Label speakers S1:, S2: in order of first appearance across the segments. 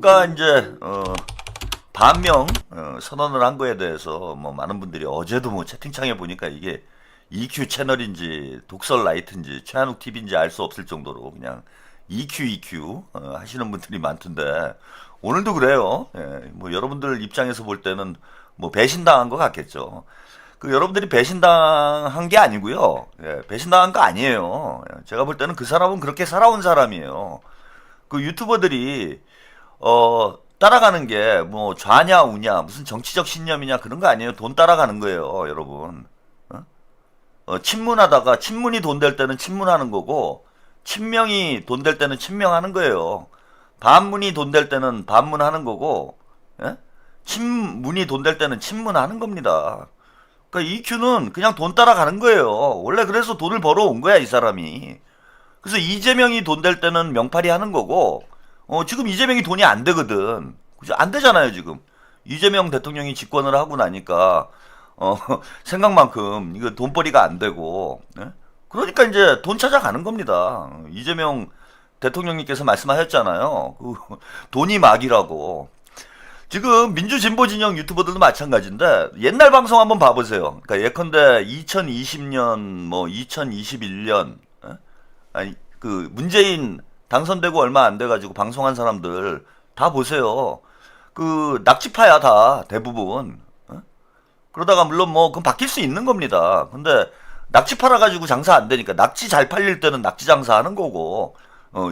S1: 유튜브가 이제 반명 선언을 한 거에 대해서 뭐 많은 분들이 어제도 뭐 채팅창에 보니까 이게 EQ 채널인지 독설 라이트인지 최한욱 TV인지 알 수 없을 정도로 그냥 EQ 하시는 분들이 많던데 오늘도 그래요. 예, 뭐 여러분들 입장에서 볼 때는 뭐 배신당한 것 같겠죠. 그 여러분들이 배신당한 게 아니고요. 예, 배신당한 거 아니에요. 제가 볼 때는 그 사람은 그렇게 살아온 사람이에요. 그 유튜버들이 따라가는 게 뭐 좌냐 우냐 무슨 정치적 신념이냐 그런 거 아니에요. 돈 따라가는 거예요, 여러분. 친문하다가 친문이 돈 될 때는 친문하는 거고 친명이 돈 될 때는 친명하는 거예요. 반문이 돈 될 때는 반문하는 거고 예? 친문이 돈 될 때는 친문하는 겁니다. 그러니까 EQ는 그냥 돈 따라가는 거예요. 원래 그래서 돈을 벌어온 거야, 이 사람이. 그래서 이재명이 돈 될 때는 명팔이 하는 거고 지금 이재명이 돈이 안 되거든. 그죠? 안 되잖아요, 지금. 이재명 대통령이 집권을 하고 나니까 생각만큼 이거 돈벌이가 안 되고 예? 그러니까 이제 돈 찾아가는 겁니다. 이재명 대통령님께서 말씀하셨잖아요. 그 돈이 막이라고. 지금 민주진보 진영 유튜버들도 마찬가지인데 옛날 방송 한번 봐보세요. 그러니까 예컨대 2020년 뭐 2021년 아니 그 문재인 당선되고 얼마 안 돼가지고 방송한 사람들 다 보세요. 그 낙지파야 다 대부분. 그러다가 물론 뭐 그건 바뀔 수 있는 겁니다. 근데 낙지 팔아가지고 장사 안 되니까 낙지 잘 팔릴 때는 낙지 장사하는 거고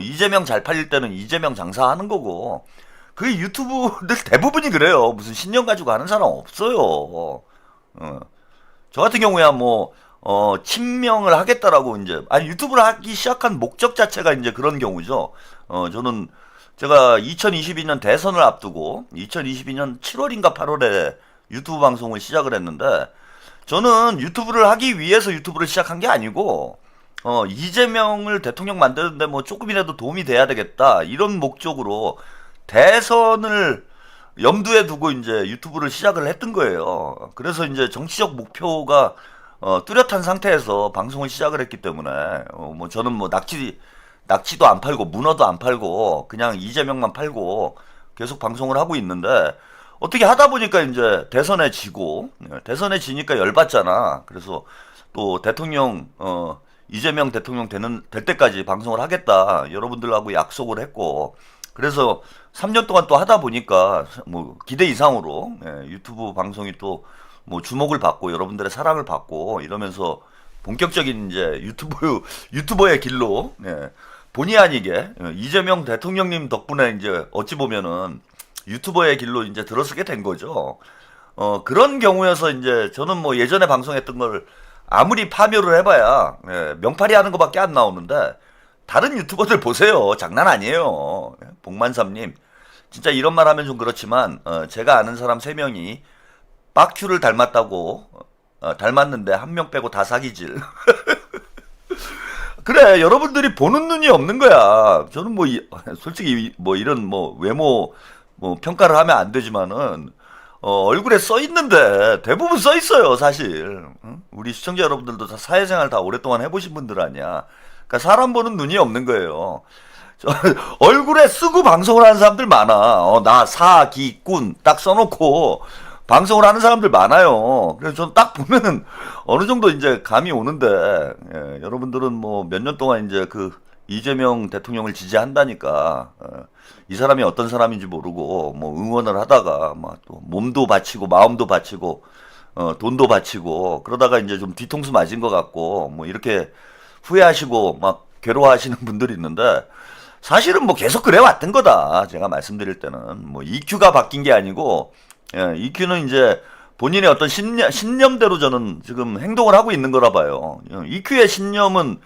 S1: 이재명 잘 팔릴 때는 이재명 장사하는 거고 그 유튜브들 대부분이 그래요. 무슨 신념 가지고 하는 사람 없어요. 저 같은 경우야 뭐 친명을 하겠다라고 이제 아니 유튜브를 하기 시작한 목적 자체가 이제 그런 경우죠. 저는 제가 2022년 대선을 앞두고 2022년 7월인가 8월에 유튜브 방송을 시작을 했는데 저는 유튜브를 하기 위해서 유튜브를 시작한 게 아니고 이재명을 대통령 만드는데 뭐 조금이라도 도움이 돼야 되겠다 이런 목적으로 대선을 염두에 두고 이제 유튜브를 시작을 했던 거예요. 그래서 이제 정치적 목표가 뚜렷한 상태에서 방송을 시작을 했기 때문에 뭐 저는 뭐 낙지도 안 팔고 문어도 안 팔고 그냥 이재명만 팔고 계속 방송을 하고 있는데 어떻게 하다 보니까 이제 대선에 지고 대선에 지니까 열받잖아. 그래서 또 대통령 이재명 대통령 될 때까지 방송을 하겠다 여러분들하고 약속을 했고 그래서 3년 동안 또 하다 보니까 뭐 기대 이상으로 유튜브 방송이 또 뭐 주목을 받고 여러분들의 사랑을 받고 이러면서 본격적인 이제 유튜버의 길로 본의 아니게 이재명 대통령님 덕분에 이제 어찌 보면은 유튜버의 길로 이제 들어서게 된 거죠. 그런 경우여서 이제 저는 뭐 예전에 방송했던 걸 아무리 파묘를 해봐야 명팔이 하는 것밖에 안 나오는데 다른 유튜버들 보세요. 장난 아니에요. 복만삼님 진짜 이런 말 하면 좀 그렇지만 제가 아는 사람 3명이 빡큐를 닮았다고 닮았는데 한 명 빼고 다 사기질. 그래 여러분들이 보는 눈이 없는 거야. 저는 뭐 솔직히 뭐 이런 뭐 외모 뭐 평가를 하면 안 되지만은 얼굴에 써 있는데 대부분 써 있어요 사실. 우리 시청자 여러분들도 다 사회생활 다 오랫동안 해보신 분들 아니야. 그러니까 사람 보는 눈이 없는 거예요. 얼굴에 쓰고 방송을 하는 사람들 많아. 나 사기꾼 딱 써놓고 방송을 하는 사람들 많아요. 그래서 저는 딱 보면은 어느 정도 이제 감이 오는데 여러분들은 뭐 몇 년 동안 이제 그 이재명 대통령을 지지한다니까 이 사람이 어떤 사람인지 모르고 뭐 응원을 하다가 막 또 몸도 바치고 마음도 바치고 돈도 바치고 그러다가 이제 좀 뒤통수 맞은 것 같고 뭐 이렇게 후회하시고 막 괴로워하시는 분들이 있는데 사실은 뭐 계속 그래 왔던 거다. 제가 말씀드릴 때는 뭐 EQ가 바뀐 게 아니고 EQ는 이제 본인의 어떤 신념대로 저는 지금 행동을 하고 있는 거라 봐요. EQ의 신념은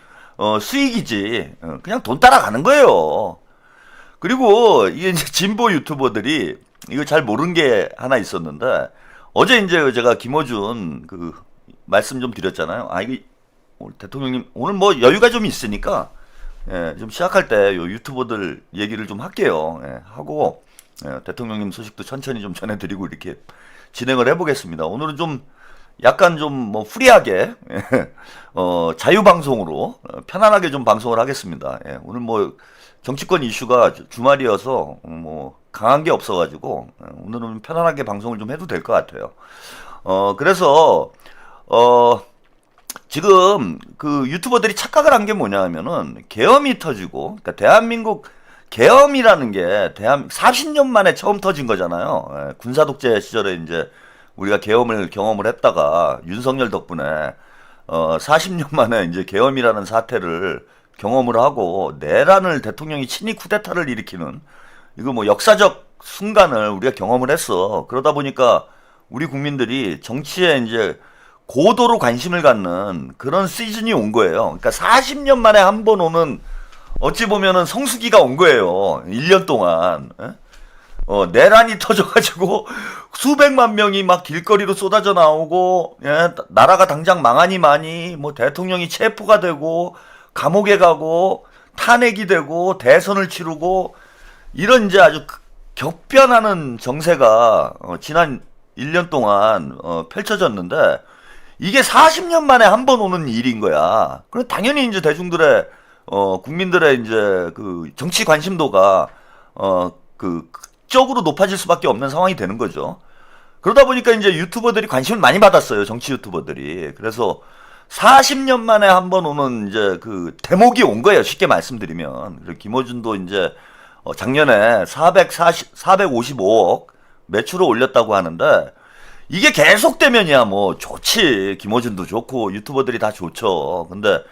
S1: 수익이지. 그냥 돈 따라가는 거예요. 그리고 이게 이제 진보 유튜버들이 이거 잘 모르는 게 하나 있었는데 어제 이제 제가 김어준 그 말씀 좀 드렸잖아요. 이게 대통령님 오늘 뭐 여유가 좀 있으니까 좀 시작할 때 요 유튜버들 얘기를 좀 할게요. 하고 대통령님 소식도 천천히 좀 전해드리고 이렇게 진행을 해보겠습니다. 오늘은 좀 약간 좀 뭐 프리하게 자유방송으로 편안하게 좀 방송을 하겠습니다. 오늘 뭐 정치권 이슈가 주말이어서 뭐 강한 게 없어가지고 오늘은 편안하게 방송을 좀 해도 될 것 같아요. 그래서 지금 그 유튜버들이 착각을 한 게 뭐냐 하면은 계엄이 터지고, 그러니까 대한민국 계엄이라는 게 40년 만에 처음 터진 거잖아요. 군사 독재 시절에 이제 우리가 계엄을 경험을 했다가 윤석열 덕분에 40년 만에 이제 계엄이라는 사태를 경험을 하고 내란을 대통령이 친위 쿠데타를 일으키는 이거 뭐 역사적 순간을 우리가 경험을 했어. 그러다 보니까 우리 국민들이 정치에 이제 고도로 관심을 갖는 그런 시즌이 온 거예요. 그러니까 40년 만에 한 번 오는 어찌 보면은 성수기가 온 거예요. 1년 동안. 내란이 터져가지고 수백만 명이 막 길거리로 쏟아져 나오고, 예, 나라가 당장 망하니 마니, 뭐 대통령이 체포가 되고, 감옥에 가고, 탄핵이 되고, 대선을 치르고, 이런 이제 아주 격변하는 정세가 지난 1년 동안 펼쳐졌는데, 이게 40년 만에 한 번 오는 일인 거야. 그럼 당연히 이제 대중들의 국민들의 이제 그 정치 관심도가 그 극적으로 높아질 수밖에 없는 상황이 되는 거죠. 그러다 보니까 이제 유튜버들이 관심을 많이 받았어요. 정치 유튜버들이. 그래서 40년 만에 한 번 오는 이제 그 대목이 온 거예요. 쉽게 말씀드리면. 그리고 김어준도 이제 작년에 455억 매출을 올렸다고 하는데, 이게 계속되면이야 뭐 좋지. 김어준도 좋고 유튜버들이 다 좋죠. 근데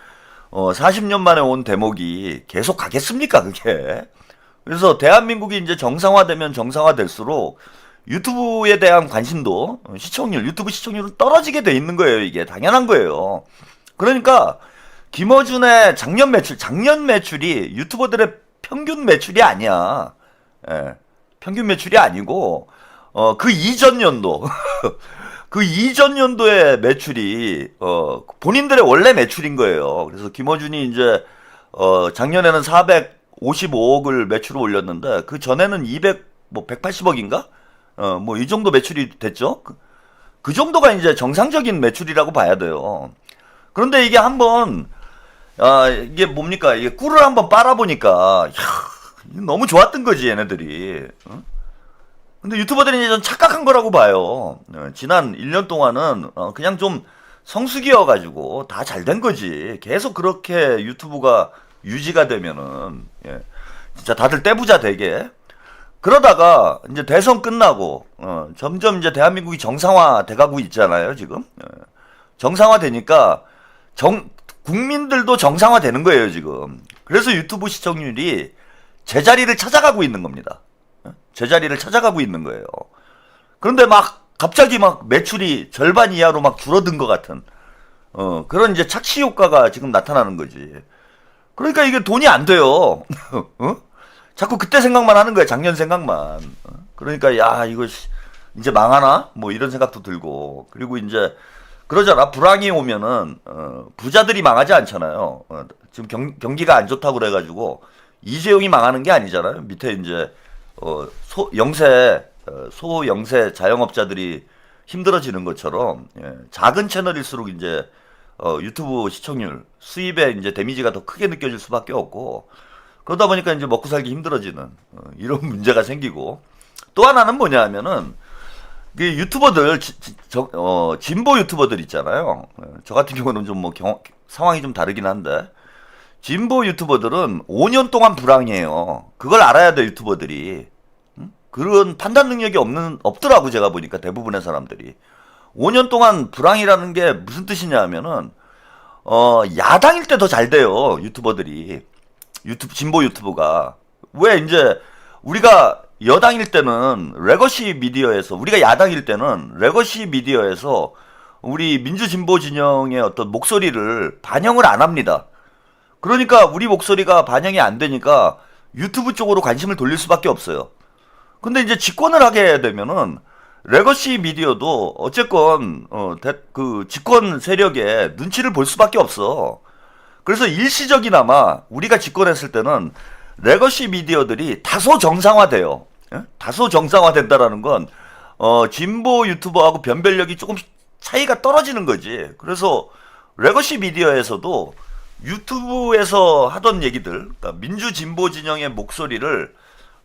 S1: 40년 만에 온 대목이 계속 가겠습니까 그게? 그래서 대한민국이 이제 정상화되면 정상화될수록 유튜브에 대한 관심도, 시청률, 유튜브 시청률은 떨어지게 돼 있는 거예요. 이게 당연한 거예요. 그러니까 김어준의 작년 매출이 유튜버들의 평균 매출이 아니야. 예, 평균 매출이 아니고 그 이전 연도 그 이전 연도의 매출이 본인들의 원래 매출인 거예요. 그래서 김어준이 이제 작년에는 455억을 매출을 올렸는데 그 전에는 180억인가? 뭐 이 정도 매출이 됐죠. 그 정도가 이제 정상적인 매출이라고 봐야 돼요. 그런데 이게 한번 이게 뭡니까? 이게 꿀을 한번 빨아보니까 너무 좋았던 거지 얘네들이. 근데 유튜버들이 이제 좀 착각한 거라고 봐요. 지난 1년 동안은 그냥 좀 성수기여가지고 다 잘 된 거지. 계속 그렇게 유튜브가 유지가 되면은, 예, 진짜 다들 떼부자 되게. 그러다가 이제 대선 끝나고 점점 이제 대한민국이 정상화 돼가고 있잖아요 지금. 정상화 되니까 국민들도 정상화 되는 거예요 지금. 그래서 유튜브 시청률이 제자리를 찾아가고 있는 겁니다. 제자리를 찾아가고 있는 거예요. 그런데 막 갑자기 막 매출이 절반 이하로 막 줄어든 것 같은 그런 이제 착시 효과가 지금 나타나는 거지. 그러니까 이게 돈이 안 돼요. 자꾸 그때 생각만 하는 거야. 작년 생각만. 그러니까 야 이거 이제 망하나? 뭐 이런 생각도 들고. 그리고 이제 그러잖아. 불황이 오면은 부자들이 망하지 않잖아요. 지금 경기가 안 좋다고 그래가지고 이재용이 망하는 게 아니잖아요. 밑에 이제 소영세 자영업자들이 힘들어지는 것처럼, 예, 작은 채널일수록 이제 유튜브 시청률 수입에 이제 데미지가 더 크게 느껴질 수밖에 없고, 그러다 보니까 이제 먹고 살기 힘들어지는 이런 문제가 생기고, 또 하나는 뭐냐 하면은 그 유튜버들 진보 유튜버들 있잖아요. 저 같은 경우는 좀 뭐 상황이 좀 다르긴 한데, 진보 유튜버들은 5년 동안 불황이에요. 그걸 알아야 돼 유튜버들이. 그런 판단 능력이 없더라고 제가 보니까 대부분의 사람들이. 5년 동안 불황이라는 게 무슨 뜻이냐 하면은 야당일 때 더 잘 돼요 유튜버들이. 진보 유튜브가. 왜 이제 우리가 여당일 때는 레거시 미디어에서, 우리가 야당일 때는 레거시 미디어에서 우리 민주진보 진영의 어떤 목소리를 반영을 안 합니다. 그러니까 우리 목소리가 반영이 안 되니까 유튜브 쪽으로 관심을 돌릴 수밖에 없어요. 근데 이제 집권을 하게 되면은 레거시 미디어도 어쨌건 그 집권 세력의 눈치를 볼 수밖에 없어. 그래서 일시적이나마 우리가 집권했을 때는 레거시 미디어들이 다소 정상화돼요. 예? 다소 정상화된다라는 건 진보 유튜버하고 변별력이 조금 차이가 떨어지는 거지. 그래서 레거시 미디어에서도 유튜브에서 하던 얘기들, 그러니까 민주 진보 진영의 목소리를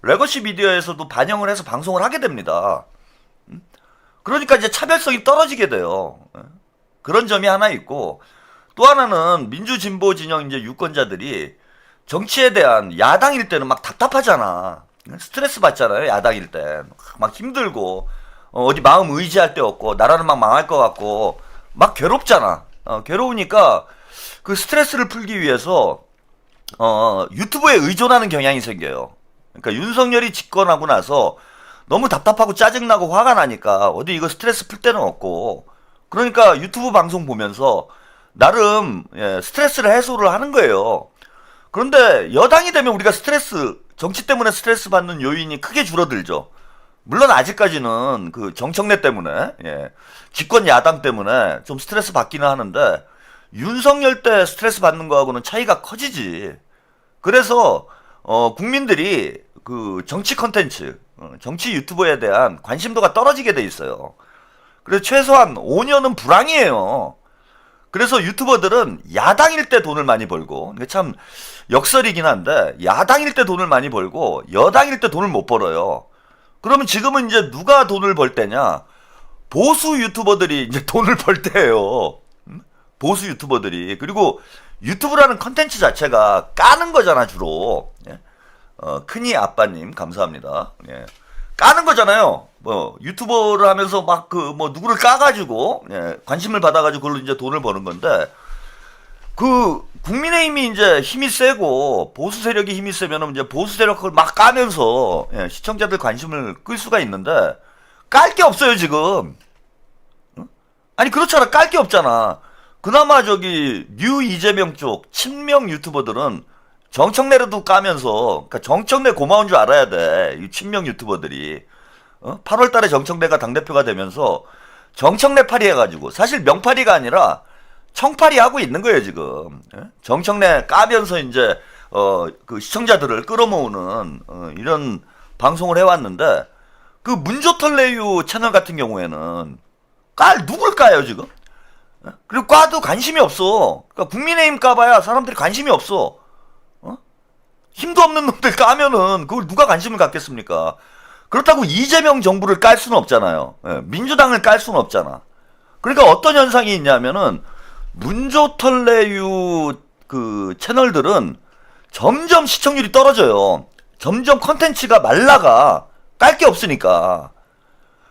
S1: 레거시 미디어에서도 반영을 해서 방송을 하게 됩니다. 그러니까 이제 차별성이 떨어지게 돼요. 그런 점이 하나 있고, 또 하나는 민주진보 진영 이제 유권자들이 정치에 대한 야당일 때는 막 답답하잖아. 스트레스 받잖아요. 야당일 때. 막 힘들고, 어디 마음 의지할 데 없고, 나라는 막 망할 것 같고, 막 괴롭잖아. 괴로우니까 그 스트레스를 풀기 위해서, 유튜브에 의존하는 경향이 생겨요. 그러니까 윤석열이 집권하고 나서 너무 답답하고 짜증나고 화가 나니까 어디 이거 스트레스 풀 데는 없고, 그러니까 유튜브 방송 보면서 나름 스트레스를 해소를 하는 거예요. 그런데 여당이 되면 우리가 정치 때문에 스트레스 받는 요인이 크게 줄어들죠. 물론 아직까지는 그 정청래 때문에, 집권 야당 때문에 좀 스트레스 받기는 하는데, 윤석열 때 스트레스 받는 거하고는 차이가 커지지. 그래서, 국민들이 그 정치 컨텐츠, 정치 유튜버에 대한 관심도가 떨어지게 돼 있어요. 그래서 최소한 5년은 불황이에요. 그래서 유튜버들은 야당일 때 돈을 많이 벌고, 이게 참 역설이긴 한데, 야당일 때 돈을 많이 벌고, 여당일 때 돈을 못 벌어요. 그러면 지금은 이제 누가 돈을 벌 때냐? 보수 유튜버들이 이제 돈을 벌 때예요. 보수 유튜버들이. 그리고 유튜브라는 컨텐츠 자체가 까는 거잖아, 주로. 큰이 아빠님, 감사합니다. 까는 거잖아요. 뭐, 유튜버를 하면서 막 누구를 까가지고, 관심을 받아가지고 그걸로 이제 돈을 버는 건데, 국민의힘이 이제 힘이 세고, 보수 세력이 힘이 세면은 이제 보수 세력을 막 까면서, 시청자들 관심을 끌 수가 있는데, 깔 게 없어요, 지금. 아니, 그렇잖아. 깔 게 없잖아. 그나마 뉴 이재명 쪽, 친명 유튜버들은 정청래라도 까면서, 그러니까 정청래 고마운 줄 알아야 돼. 이 친명 유튜버들이. 8월 달에 정청래가 당대표가 되면서 정청래 파리 해가지고, 사실 명파리가 아니라 청파리 하고 있는 거예요, 지금. 정청래 까면서 이제, 그 시청자들을 끌어모으는, 이런 방송을 해왔는데, 그 문조털레유 채널 같은 경우에는 누굴 까요, 지금? 그리고 까도 관심이 없어. 그러니까 국민의힘 까봐야 사람들이 관심이 없어. 힘도 없는 놈들 까면은 그걸 누가 관심을 갖겠습니까? 그렇다고 이재명 정부를 깔 수는 없잖아요. 민주당을 깔 수는 없잖아. 그러니까 어떤 현상이 있냐면은 문조털레유 그 채널들은 점점 시청률이 떨어져요. 점점 컨텐츠가 말라가. 깔 게 없으니까.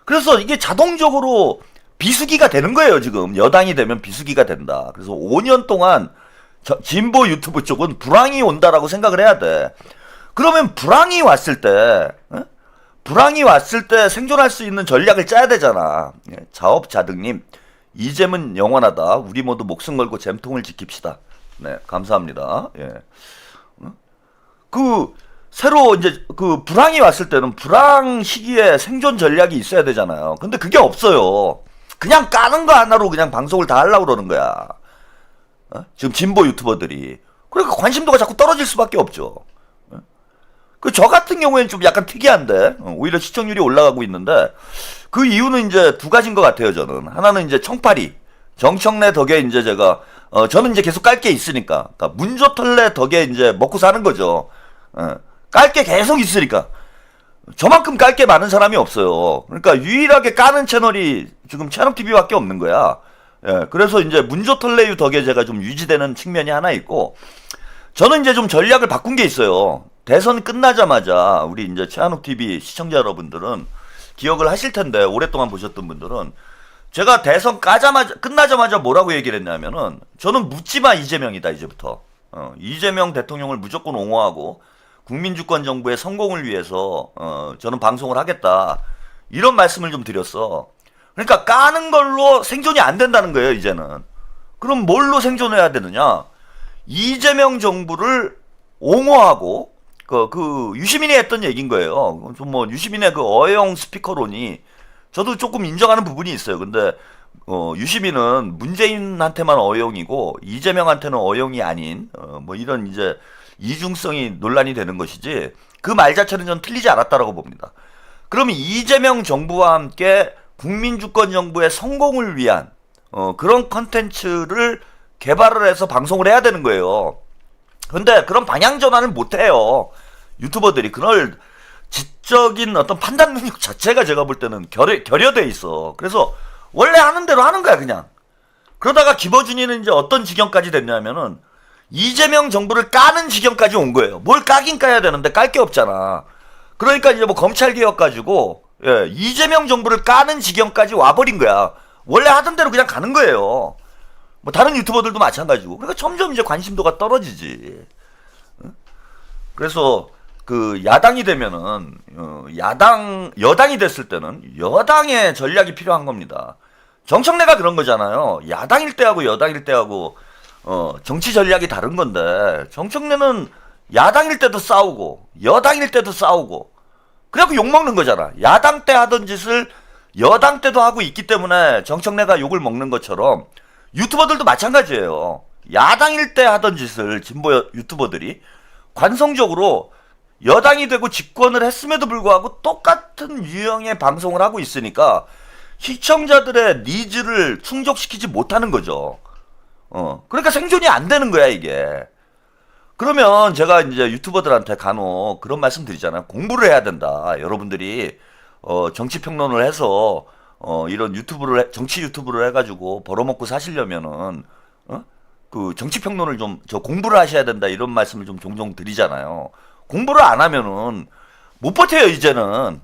S1: 그래서 이게 자동적으로 비수기가 되는 거예요, 지금. 여당이 되면 비수기가 된다. 그래서 5년 동안 진보 유튜브 쪽은 불황이 온다라고 생각을 해야 돼. 그러면 불황이 왔을 때 생존할 수 있는 전략을 짜야 되잖아. 자업자득님, 이잼은 영원하다. 우리 모두 목숨 걸고 잼통을 지킵시다. 네, 감사합니다. 새로 이제 불황이 왔을 때는 불황 시기에 생존 전략이 있어야 되잖아요. 근데 그게 없어요. 그냥 까는 거 하나로 그냥 방송을 다 하려고 그러는 거야. 지금 진보 유튜버들이. 그러니까 관심도가 자꾸 떨어질 수밖에 없죠. 저 같은 경우에는 좀 약간 특이한데, 오히려 시청률이 올라가고 있는데, 그 이유는 이제 두 가지인 것 같아요, 저는. 하나는 이제 청파리. 정청래 덕에 이제 저는 이제 계속 깔 게 있으니까. 그러니까 문조털래 덕에 이제 먹고 사는 거죠. 깔 게 계속 있으니까. 저만큼 깔 게 많은 사람이 없어요. 그러니까 유일하게 까는 채널이 지금 채널TV밖에 없는 거야. 그래서 이제 문조털레유 덕에 제가 좀 유지되는 측면이 하나 있고, 저는 이제 좀 전략을 바꾼 게 있어요. 대선 끝나자마자 우리 이제 최한욱TV 시청자 여러분들은 기억을 하실 텐데, 오랫동안 보셨던 분들은 제가 대선 끝나자마자 뭐라고 얘기를 했냐면은, 저는 묻지마 이재명이다, 이제부터. 이재명 대통령을 무조건 옹호하고 국민주권 정부의 성공을 위해서 저는 방송을 하겠다, 이런 말씀을 좀 드렸어. 그러니까 까는 걸로 생존이 안 된다는 거예요, 이제는. 그럼 뭘로 생존해야 되느냐? 이재명 정부를 옹호하고 유시민이 했던 얘기인 거예요. 좀 유시민의 그 어용 스피커론이 저도 조금 인정하는 부분이 있어요. 근데 유시민은 문재인한테만 어용이고 이재명한테는 어용이 아닌 이런 이제 이중성이 논란이 되는 것이지, 그 말 자체는 전 틀리지 않았다라고 봅니다. 그러면 이재명 정부와 함께 국민주권 정부의 성공을 위한 그런 컨텐츠를 개발을 해서 방송을 해야 되는 거예요. 근데 그런 방향 전환을 못 해요. 유튜버들이 그걸 지적인 어떤 판단 능력 자체가 제가 볼 때는 결여돼 있어. 그래서 원래 하는 대로 하는 거야, 그냥. 그러다가 김어준이는 이제 어떤 지경까지 됐냐면은 이재명 정부를 까는 지경까지 온 거예요. 뭘 까긴 까야 되는데 깔 게 없잖아. 그러니까 이제 뭐 검찰 개혁 가지고 이재명 정부를 까는 지경까지 와버린 거야. 원래 하던 대로 그냥 가는 거예요. 뭐 다른 유튜버들도 마찬가지고. 그러니까 점점 이제 관심도가 떨어지지. 그래서 그 야당이 되면은 여당이 됐을 때는 여당의 전략이 필요한 겁니다. 정청래가 그런 거잖아요. 야당일 때하고 여당일 때하고 정치 전략이 다른 건데 정청래는 야당일 때도 싸우고 여당일 때도 싸우고 그래갖고 욕먹는 거잖아. 야당 때 하던 짓을 여당 때도 하고 있기 때문에 정청래가 욕을 먹는 것처럼 유튜버들도 마찬가지예요. 야당일 때 하던 짓을 진보 유튜버들이 관성적으로 여당이 되고 집권을 했음에도 불구하고 똑같은 유형의 방송을 하고 있으니까 시청자들의 니즈를 충족시키지 못하는 거죠. 그러니까 생존이 안 되는 거야, 이게. 그러면 제가 이제 유튜버들한테 간혹 그런 말씀 드리잖아요. 공부를 해야 된다. 여러분들이, 정치 평론을 해서, 이런 정치 유튜브를 해가지고 벌어먹고 사시려면은, 그 정치 평론을 저 공부를 하셔야 된다. 이런 말씀을 좀 종종 드리잖아요. 공부를 안 하면은 못 버텨요, 이제는.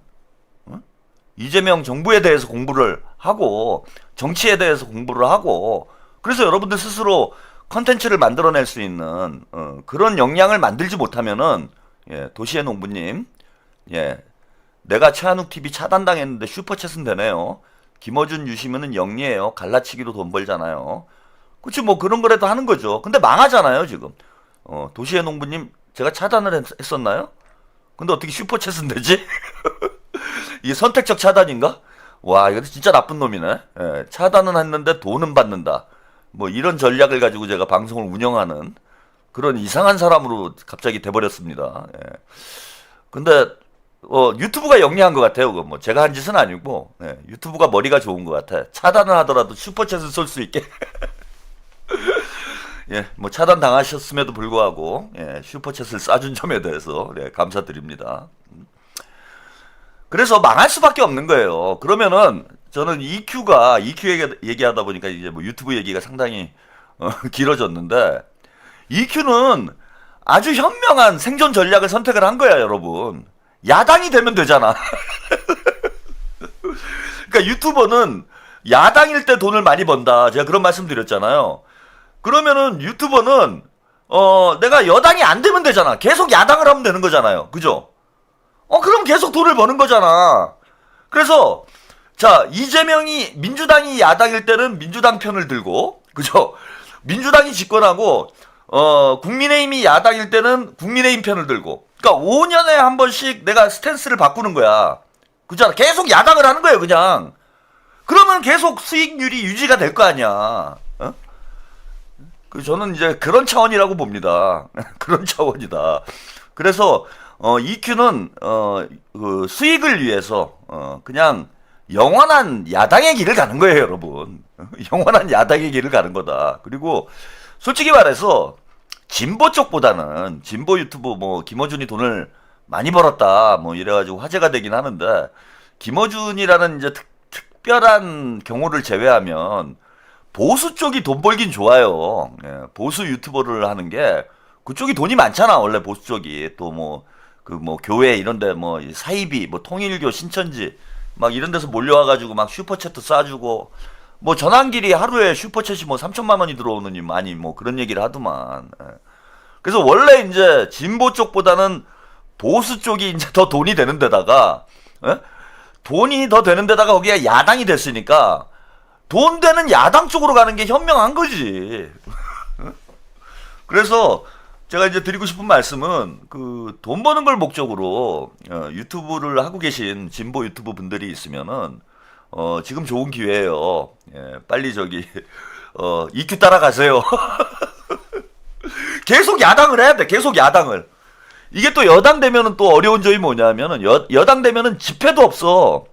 S1: 이재명 정부에 대해서 공부를 하고 정치에 대해서 공부를 하고 그래서 여러분들 스스로 컨텐츠를 만들어낼 수 있는 그런 역량을 만들지 못하면은 도시의 농부님 내가 최한욱 TV 차단당했는데 슈퍼챗은 되네요. 김어준 유시민은 영리해요. 갈라치기로 돈 벌잖아요. 그치 뭐 그런 거라도 하는 거죠. 근데 망하잖아요 지금. 도시의 농부님 제가 차단을 했었나요? 근데 어떻게 슈퍼챗은 되지? 이게 선택적 차단인가? 와, 이거 진짜 나쁜 놈이네. 차단은 했는데 돈은 받는다. 뭐 이런 전략을 가지고 제가 방송을 운영하는 그런 이상한 사람으로 갑자기 돼버렸습니다. 근데 유튜브가 영리한 것 같아요. 뭐 제가 한 짓은 아니고 유튜브가 머리가 좋은 것 같아. 차단을 하더라도 슈퍼챗을 쏠 수 있게. 뭐 차단 당하셨음에도 불구하고 슈퍼챗을 쏴준 점에 대해서 감사드립니다. 그래서 망할 수밖에 없는 거예요. 그러면은 저는 EQ 얘기하다 보니까 이제 뭐 유튜브 얘기가 상당히 길어졌는데 EQ는 아주 현명한 생존 전략을 선택을 한 거야, 여러분. 야당이 되면 되잖아. 그러니까 유튜버는 야당일 때 돈을 많이 번다. 제가 그런 말씀 드렸잖아요. 그러면은 유튜버는 내가 여당이 안 되면 되잖아. 계속 야당을 하면 되는 거잖아요. 그죠? 그럼 계속 돈을 버는 거잖아. 그래서 자, 민주당이 야당일 때는 민주당 편을 들고, 그죠? 민주당이 집권하고 국민의힘이 야당일 때는 국민의힘 편을 들고. 그러니까 5년에 한 번씩 내가 스탠스를 바꾸는 거야. 그잖아. 계속 야당을 하는 거예요, 그냥. 그러면 계속 수익률이 유지가 될 거 아니야. 저는 이제 그런 차원이라고 봅니다. 그런 차원이다. 그래서 EQ는 그 수익을 위해서 그냥 영원한 야당의 길을 가는 거예요, 여러분. 영원한 야당의 길을 가는 거다. 그리고 솔직히 말해서 진보 쪽보다는 진보 유튜브 뭐 김어준이 돈을 많이 벌었다 뭐 이래가지고 화제가 되긴 하는데 김어준이라는 이제 특별한 경우를 제외하면 보수 쪽이 돈 벌긴 좋아요. 보수 유튜버를 하는 게 그쪽이 돈이 많잖아. 원래 보수 쪽이 또 뭐 교회 이런데 뭐 사이비 뭐 통일교 신천지 막 이런 데서 몰려와가지고 막 슈퍼챗도 쏴주고 뭐 전환길이 하루에 슈퍼챗이 뭐 3천만 원이 들어오느니 많이 뭐 그런 얘기를 하더만. 그래서 원래 이제 진보 쪽보다는 보수 쪽이 이제 더 돈이 되는 데다가 돈이 더 되는 데다가 거기가 야당이 됐으니까 돈 되는 야당 쪽으로 가는 게 현명한 거지. 그래서 제가 이제 드리고 싶은 말씀은 그 돈 버는 걸 목적으로 유튜브를 하고 계신 진보 유튜브 분들이 있으면은 지금 좋은 기회예요. 빨리 EQ 따라가세요. 계속 야당을 해야 돼. 계속 야당을. 이게 또 여당 되면은 또 어려운 점이 뭐냐면은 여당 되면은 집회도 없어.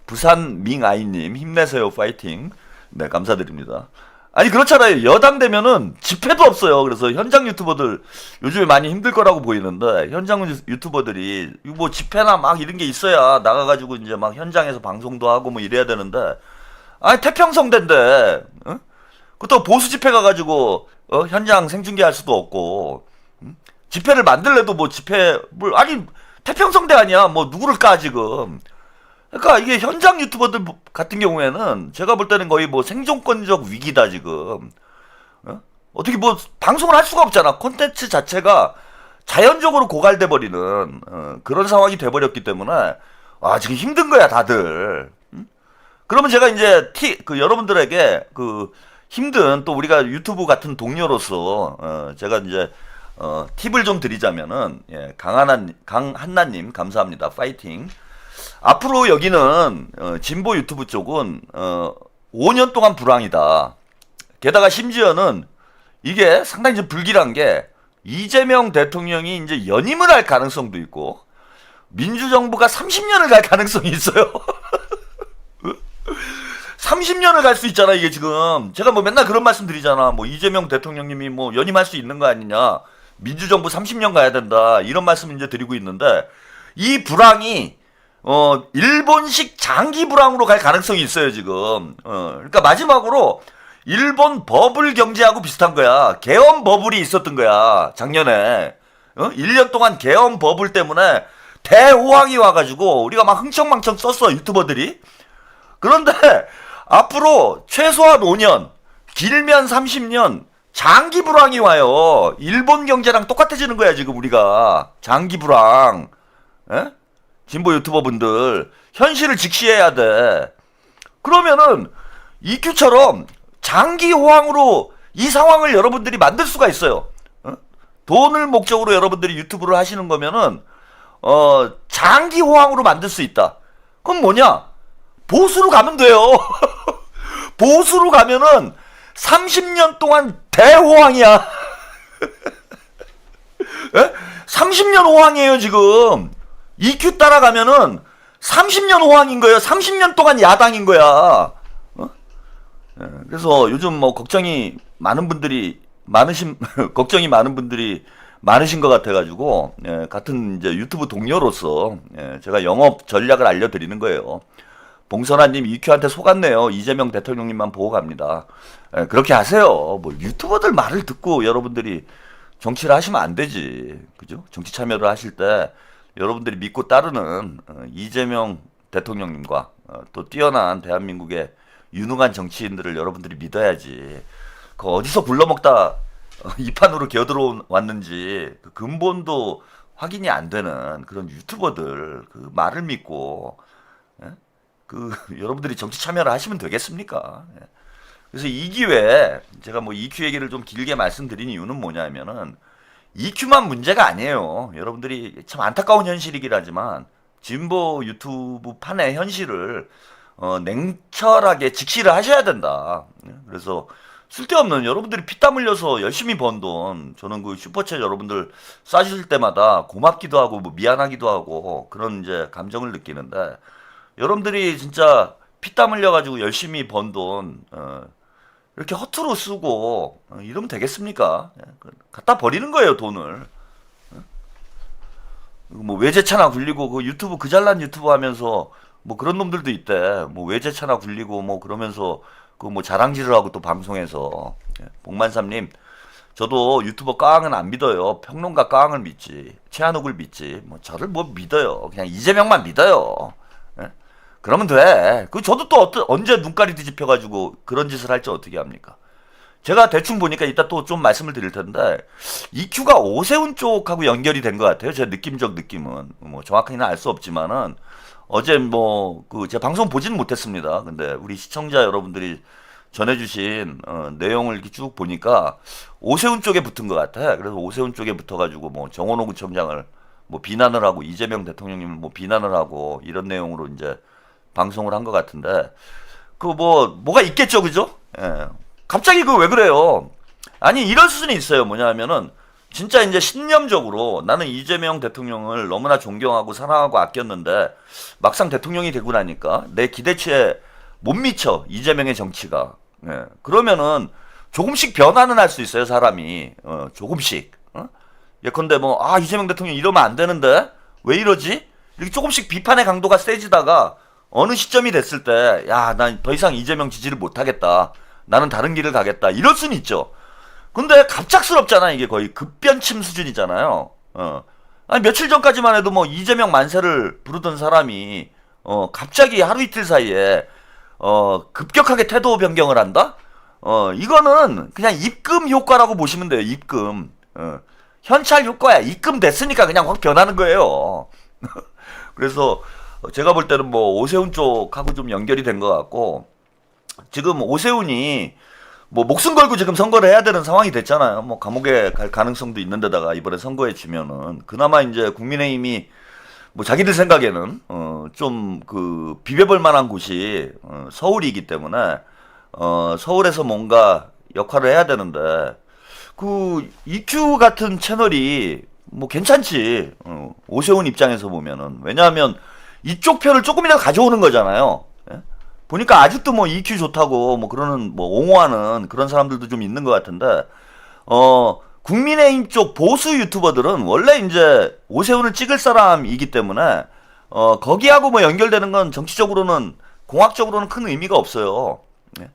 S1: 부산 밍아이님 힘내세요. 파이팅. 네, 감사드립니다. 아니 그렇잖아요. 여당 되면은 집회도 없어요. 그래서 현장 유튜버들 요즘에 많이 힘들 거라고 보이는데 현장 유튜버들이 뭐 집회나 막 이런 게 있어야 나가가지고 이제 막 현장에서 방송도 하고 뭐 이래야 되는데 아니 태평성대인데 어? 그것도 보수 집회 가가지고 현장 생중계할 수도 없고 집회를 만들래도 뭐 집회 뭘 아니 태평성대 아니야 뭐 누구를 까 지금 그러니까 이게 현장 유튜버들 같은 경우에는 제가 볼 때는 거의 뭐 생존권적 위기다 지금. 어떻게 뭐 방송을 할 수가 없잖아. 콘텐츠 자체가 자연적으로 고갈돼 버리는 그런 상황이 돼 버렸기 때문에 아 지금 힘든 거야 다들. 그러면 제가 이제 여러분들에게 그 힘든 또 우리가 유튜브 같은 동료로서 제가 이제 팁을 좀 드리자면은 예, 강한나님 감사합니다. 파이팅. 앞으로 여기는 진보 유튜브 쪽은 5년 동안 불황이다. 게다가 심지어는 이게 상당히 좀 불길한 게 이재명 대통령이 이제 연임을 할 가능성도 있고 민주정부가 30년을 갈 가능성이 있어요. 30년을 갈 수 있잖아 이게 지금. 제가 뭐 맨날 그런 말씀 드리잖아. 뭐 이재명 대통령님이 뭐 연임할 수 있는 거 아니냐. 민주정부 30년 가야 된다. 이런 말씀 이제 드리고 있는데 이 불황이 일본식 장기 불황으로 갈 가능성이 있어요, 지금. 그러니까 마지막으로 일본 버블 경제하고 비슷한 거야. 계엄 버블이 있었던 거야, 작년에. 1년 동안 계엄 버블 때문에 대호황이 와가지고 우리가 막 흥청망청 썼어, 유튜버들이. 그런데 앞으로 최소한 5년, 길면 30년, 장기 불황이 와요. 일본 경제랑 똑같아지는 거야, 지금 우리가. 장기 불황. 에? 진보 유튜버 분들 현실을 직시해야 돼. 그러면은 EQ처럼 장기 호황으로 이 상황을 여러분들이 만들 수가 있어요. 돈을 목적으로 여러분들이 유튜브를 하시는 거면은 장기 호황으로 만들 수 있다. 그럼 뭐냐? 보수로 가면 돼요. 보수로 가면은 30년 동안 대호황이야. 30년 호황이에요 지금. EQ 따라가면은 30년 호황인 거예요. 30년 동안 야당인 거야. 그래서 요즘 뭐 걱정이 많은 분들이 걱정이 많은 분들이 많으신 것 같아가지고 같은 이제 유튜브 동료로서 제가 영업 전략을 알려드리는 거예요. 봉선아님 EQ한테 속았네요. 이재명 대통령님만 보고 갑니다. 그렇게 하세요. 뭐 유튜버들 말을 듣고 여러분들이 정치를 하시면 안 되지. 그죠? 정치 참여를 하실 때 여러분들이 믿고 따르는 이재명 대통령님과 또 뛰어난 대한민국의 유능한 정치인들을 여러분들이 믿어야지. 그 어디서 굴러먹다 이 판으로 기어들어왔는지 그 근본도 확인이 안 되는 그런 유튜버들 그 말을 믿고 그 여러분들이 정치 참여를 하시면 되겠습니까? 그래서 이 기회에 제가 뭐 EQ 얘기를 좀 길게 말씀드린 이유는 뭐냐면은 EQ만 문제가 아니에요. 여러분들이 참 안타까운 현실이긴 하지만 진보 유튜브 판의 현실을 냉철하게 직시를 하셔야 된다. 그래서 쓸데없는 여러분들이 피땀 흘려서 열심히 번 돈, 저는 그 슈퍼챗 여러분들 쏴주실 때마다 고맙기도 하고 뭐 미안하기도 하고 그런 이제 감정을 느끼는데 여러분들이 진짜 피땀 흘려가지고 열심히 번 돈 이렇게 허투루 쓰고 이러면 되겠습니까? 갖다 버리는 거예요 돈을. 뭐 외제차나 굴리고 그 유튜브 그 잘난 유튜브 하면서 뭐 그런 놈들도 있대. 뭐 외제차나 굴리고 뭐 그러면서 그 뭐 자랑질을 하고 또 방송에서. 복만삼님 저도 유튜버 깡은 안 믿어요. 평론가 깡을 믿지. 최한욱을 믿지. 뭐 저를 뭐 믿어요. 그냥 이재명만 믿어요. 그러면 돼. 그 저도 또 언제 눈깔이 뒤집혀가지고 그런 짓을 할지 어떻게 합니까? 제가 대충 보니까 이따 또 좀 말씀을 드릴 텐데 EQ가 오세훈 쪽하고 연결이 된 것 같아요. 제 느낌적 느낌은 뭐 정확히는 알 수 없지만은 어제 뭐 그 제 방송 보지는 못했습니다. 근데 우리 시청자 여러분들이 전해주신 내용을 이렇게 쭉 보니까 오세훈 쪽에 붙은 것 같아. 그래서 오세훈 쪽에 붙어가지고 뭐 정원호 구청장을 뭐 비난을 하고 이재명 대통령님을 뭐 비난을 하고 이런 내용으로 이제 방송을 한 것 같은데 그 뭐가 있겠죠, 그죠? 예. 갑자기 그 왜 그래요? 아니 이런 수준이 있어요. 뭐냐면은 진짜 이제 신념적으로 나는 이재명 대통령을 너무나 존경하고 사랑하고 아꼈는데 막상 대통령이 되고 나니까 내 기대치에 못 미쳐 이재명의 정치가. 예. 그러면은 조금씩 변화는 할 수 있어요, 사람이. 조금씩. 예컨대 뭐, 이재명 대통령 이러면 안 되는데? 왜 이러지? 이렇게 조금씩 비판의 강도가 세지다가 어느 시점이 됐을 때, 야, 난 더 이상 이재명 지지를 못하겠다. 나는 다른 길을 가겠다. 이럴 수는 있죠. 근데 갑작스럽잖아. 이게 거의 급변침 수준이잖아요. 아니, 며칠 전까지만 해도 뭐 이재명 만세를 부르던 사람이, 갑자기 하루 이틀 사이에, 급격하게 태도 변경을 한다? 이거는 그냥 입금 효과라고 보시면 돼요. 입금. 현찰 효과야. 입금 됐으니까 그냥 확 변하는 거예요. 그래서 제가 볼 때는 뭐 오세훈 쪽하고 좀 연결이 된 것 같고, 지금 오세훈이 뭐 목숨 걸고 지금 선거를 해야 되는 상황이 됐잖아요. 뭐 감옥에 갈 가능성도 있는데다가 이번에 선거에 지면은 그나마 이제 국민의힘이 뭐 자기들 생각에는 좀 그 비벼볼 만한 곳이 서울이기 때문에 서울에서 뭔가 역할을 해야 되는데, 그 EQ 같은 채널이 뭐 괜찮지. 오세훈 입장에서 보면은. 왜냐하면 이쪽 표를 조금이라도 가져오는 거잖아요. 예? 보니까 아직도 뭐 EQ 좋다고 뭐 그러는 뭐 옹호하는 그런 사람들도 좀 있는 것 같은데, 국민의힘 쪽 보수 유튜버들은 원래 이제 오세훈을 찍을 사람이기 때문에 거기하고 뭐 연결되는 건 정치적으로는 공학적으로는 큰 의미가 없어요. 예?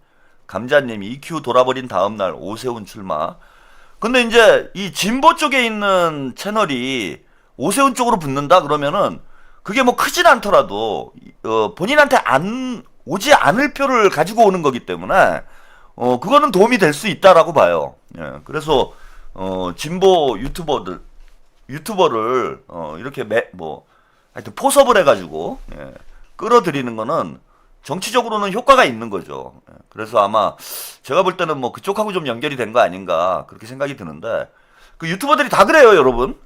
S1: 감자님 EQ 돌아버린 다음날 오세훈 출마. 근데 이제 이 진보 쪽에 있는 채널이 오세훈 쪽으로 붙는다 그러면은 그게 뭐 크진 않더라도 본인한테 안 오지 않을 표를 가지고 오는 거기 때문에 그거는 도움이 될 수 있다라고 봐요. 예, 그래서 진보 유튜버를 이렇게 하여튼 포섭을 해가지고 끌어들이는 거는 정치적으로는 효과가 있는 거죠. 그래서 아마 제가 볼 때는 뭐 그쪽하고 좀 연결이 된 거 아닌가 그렇게 생각이 드는데, 그 유튜버들이 다 그래요, 여러분.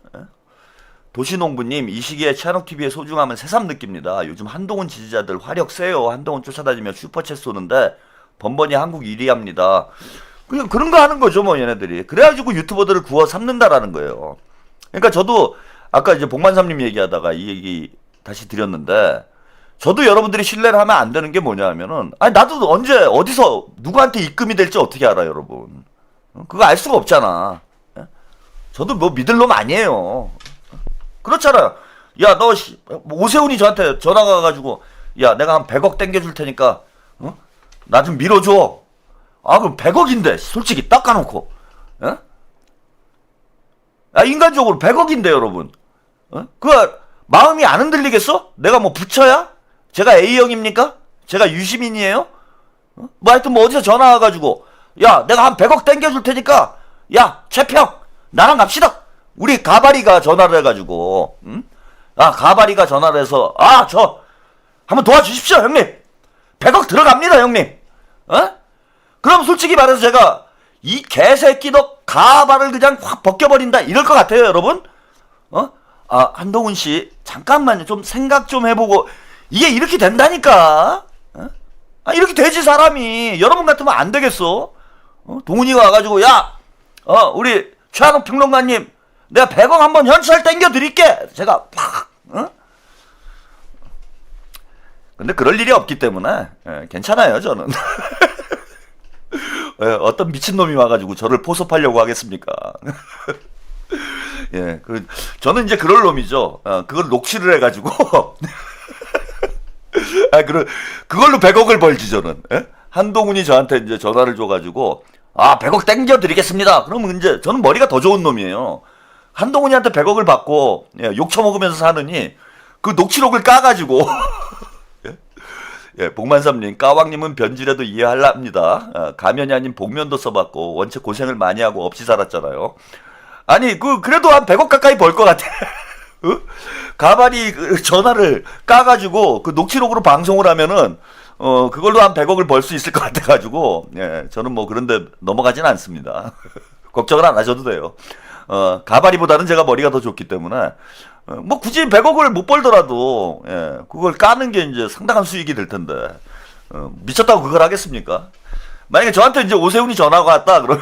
S1: 도시농부님, 이 시기에 치안옥TV의 소중함은 새삼 느낍니다. 요즘 한동훈 지지자들 화력 세요. 한동훈 쫓아다니며 슈퍼챗 쏘는데 번번이 한국 1위 합니다. 그냥 그런 거 하는 거죠, 뭐 얘네들이. 그래가지고 유튜버들을 구워 삼는다라는 거예요. 그러니까 저도 아까 이제 복만삼님 얘기하다가 이 얘기 다시 드렸는데, 저도 여러분들이 신뢰를 하면 안 되는 게 뭐냐 하면은, 아니 나도 언제 어디서 누구한테 입금이 될지 어떻게 알아, 여러분. 그거 알 수가 없잖아. 저도 뭐 믿을 놈 아니에요. 그렇잖아요. 야, 너 오세훈이 저한테 전화가 와가지고, 야, 내가 한 100억 땡겨줄 테니까 나 좀 밀어줘. 그럼 100억인데 솔직히 닦아놓고, 인간적으로 100억인데 여러분, 그 마음이 안 흔들리겠어? 내가 뭐 부처야? 제가 A형입니까? 제가 유시민이에요? 뭐 하여튼 뭐 어디서 전화 와가지고, 야, 내가 한 100억 땡겨줄 테니까, 야, 최평, 나랑 갑시다. 우리 가바리가 전화를 해가지고, 가바리가 전화를 해서, 저, 한번 도와주십시오, 형님. 100억 들어갑니다, 형님. 그럼 솔직히 말해서 제가, 이 개새끼 너 가발을 그냥 확 벗겨버린다, 이럴 것 같아요, 여러분? 한동훈 씨, 잠깐만요. 좀 생각 좀 해보고, 이게 이렇게 된다니까? 이렇게 되지, 사람이. 여러분 같으면 안 되겠어? 동훈이가 와가지고, 야, 우리 최한옥 평론가님, 내가 100억 한번 현찰 땡겨 드릴게. 제가 팍, 근데 그럴 일이 없기 때문에, 괜찮아요, 저는. 어떤 미친놈이 와가지고 저를 포섭하려고 하겠습니까? 예, 저는 이제 그럴 놈이죠. 그걸 녹취를 해가지고, 그걸로 100억을 벌지, 저는. 예? 한동훈이 저한테 이제 전화를 줘가지고, 100억 땡겨드리겠습니다. 그러면 이제, 저는 머리가 더 좋은 놈이에요. 한동훈이한테 100억을 받고, 욕 처먹으면서 사느니, 그 녹취록을 까가지고, 복만삼님, 까왕님은 변질해도 이해할랍니다. 가면이 아닌 복면도 써봤고, 원체 고생을 많이 하고 없이 살았잖아요. 아니, 그래도 한 100억 가까이 벌 것 같아. 가발이 전화를 까가지고, 녹취록으로 방송을 하면은, 그걸로 한 100억을 벌 수 있을 것 같아가지고, 저는 뭐 그런데 넘어가진 않습니다. 걱정을 안 하셔도 돼요. 가발이보다는 제가 머리가 더 좋기 때문에, 뭐 굳이 100억을 못 벌더라도, 그걸 까는 게 이제 상당한 수익이 될 텐데, 미쳤다고 그걸 하겠습니까? 만약에 저한테 이제 오세훈이 전화가 왔다 그러면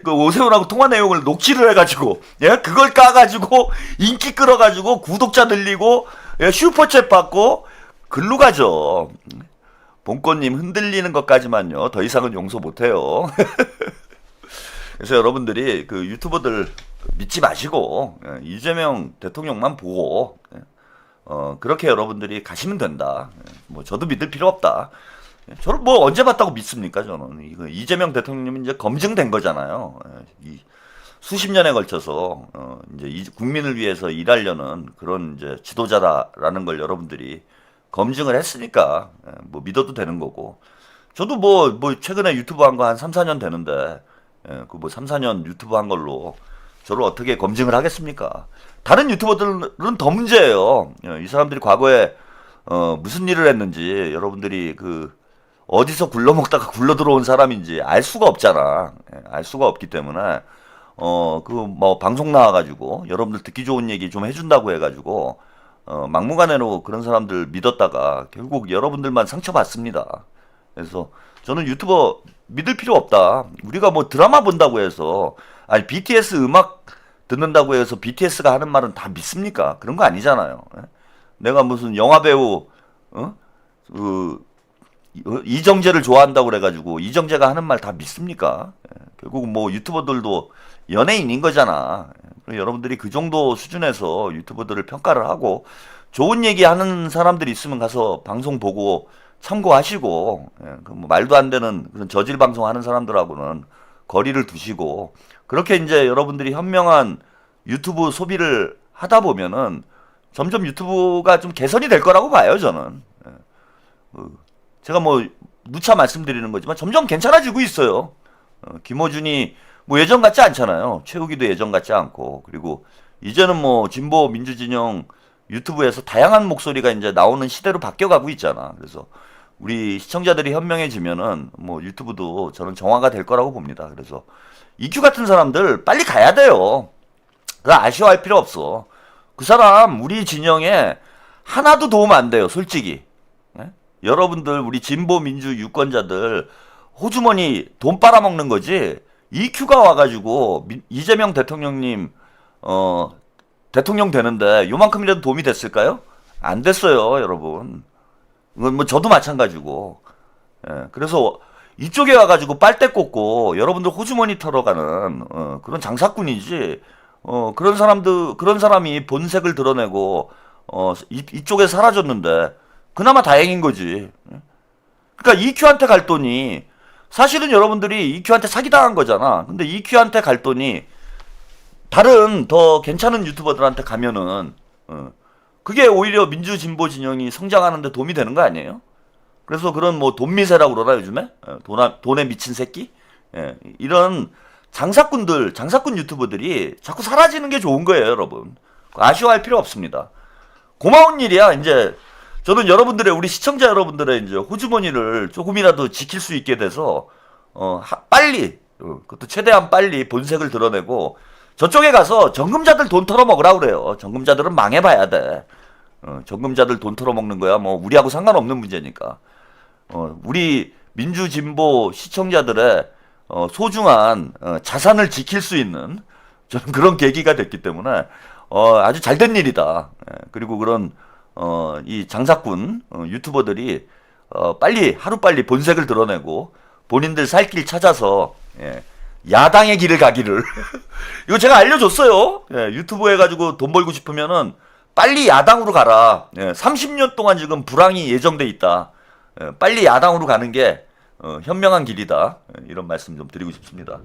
S1: 오세훈하고 통화 내용을 녹취를 해가지고 그걸 까가지고 인기 끌어가지고 구독자 늘리고 슈퍼챗 받고 글로 가죠. 봉권님 흔들리는 것까지만요. 더 이상은 용서 못해요. 그래서 여러분들이 그 유튜버들 믿지 마시고 이재명 대통령만 보고 그렇게 여러분들이 가시면 된다. 뭐 저도 믿을 필요 없다. 저를 뭐 언제 봤다고 믿습니까? 저는 이거 이재명 대통령이 이제 검증된 거잖아요. 수십 년에 걸쳐서 이제 국민을 위해서 일하려는 그런 이제 지도자다라는 걸 여러분들이 검증을 했으니까 뭐 믿어도 되는 거고. 저도 뭐 최근에 유튜브 한 거 한 3, 4년 되는데 그 뭐 3, 4년 유튜브 한 걸로 저를 어떻게 검증을 하겠습니까? 다른 유튜버들은 더 문제예요. 이 사람들이 과거에 무슨 일을 했는지 여러분들이 그 어디서 굴러먹다가 굴러 들어온 사람인지 알 수가 없잖아. 알 수가 없기 때문에 그 뭐 방송 나와가지고 여러분들 듣기 좋은 얘기 좀 해준다고 해가지고 막무가내로 그런 사람들 믿었다가 결국 여러분들만 상처받습니다. 그래서 저는 유튜버 믿을 필요 없다. 우리가 뭐 드라마 본다고 해서 아니 BTS 음악 듣는다고 해서 BTS가 하는 말은 다 믿습니까? 그런 거 아니잖아요. 내가 무슨 영화 배우 그 이정재를 좋아한다고 그래가지고 이정재가 하는 말 다 믿습니까? 결국 뭐 유튜버들도 연예인인 거잖아. 여러분들이 그 정도 수준에서 유튜버들을 평가를 하고 좋은 얘기 하는 사람들이 있으면 가서 방송 보고 참고하시고 그뭐 말도 안 되는 그런 저질 방송 하는 사람들하고는 거리를 두시고 그렇게 이제 여러분들이 현명한 유튜브 소비를 하다 보면은 점점 유튜브가 좀 개선이 될 거라고 봐요, 저는. 제가 뭐 누차 말씀드리는 거지만 점점 괜찮아지고 있어요. 김어준이 뭐 예전 같지 않잖아요. 최욱이도 예전 같지 않고 그리고 이제는 뭐 진보 민주진영 유튜브에서 다양한 목소리가 이제 나오는 시대로 바뀌어가고 있잖아. 그래서 우리 시청자들이 현명해지면은 뭐 유튜브도 저는 정화가 될 거라고 봅니다. 그래서 EQ 같은 사람들 빨리 가야 돼요. 그거 아쉬워할 필요 없어. 그 사람 우리 진영에 하나도 도움 안 돼요, 솔직히. 여러분들 우리 진보 민주 유권자들 호주머니 돈 빨아먹는 거지. EQ가 와가지고 이재명 대통령님 대통령 되는데 요만큼이라도 도움이 됐을까요? 안 됐어요, 여러분. 이건 뭐 저도 마찬가지고. 그래서 이쪽에 와가지고 빨대 꽂고 여러분들 호주머니 털어 가는 그런 장사꾼이지. 그런 사람이 본색을 드러내고 이쪽에 사라졌는데 그나마 다행인 거지. 그러니까 EQ한테 갈 돈이 사실은 여러분들이 EQ한테 사기당한 거잖아. 근데 EQ한테 갈 돈이 다른 더 괜찮은 유튜버들한테 가면은 그게 오히려 민주진보 진영이 성장하는데 도움이 되는 거 아니에요? 그래서 그런 뭐 돈미세라고 그러나 요즘에? 돈에 미친 새끼? 이런 장사꾼 유튜버들이 자꾸 사라지는 게 좋은 거예요, 여러분. 아쉬워할 필요 없습니다. 고마운 일이야. 이제 저는 여러분들의 우리 시청자 여러분들의 이제 호주머니를 조금이라도 지킬 수 있게 돼서 빨리 그것도 최대한 빨리 본색을 드러내고 저쪽에 가서 정금자들 돈 털어먹으라 그래요. 정금자들은 망해봐야 돼. 정금자들 돈 털어먹는 거야 뭐 우리하고 상관없는 문제니까. 우리 민주진보 시청자들의 소중한 자산을 지킬 수 있는 저는 그런 계기가 됐기 때문에 아주 잘된 일이다. 그리고 그런 이 장사꾼 유튜버들이 빨리 하루빨리 본색을 드러내고 본인들 살 길 찾아서 야당의 길을 가기를 이거 제가 알려줬어요. 유튜브 해가지고 돈 벌고 싶으면은 빨리 야당으로 가라. 30년 동안 지금 불황이 예정돼 있다. 빨리 야당으로 가는 게 현명한 길이다. 이런 말씀 좀 드리고 싶습니다.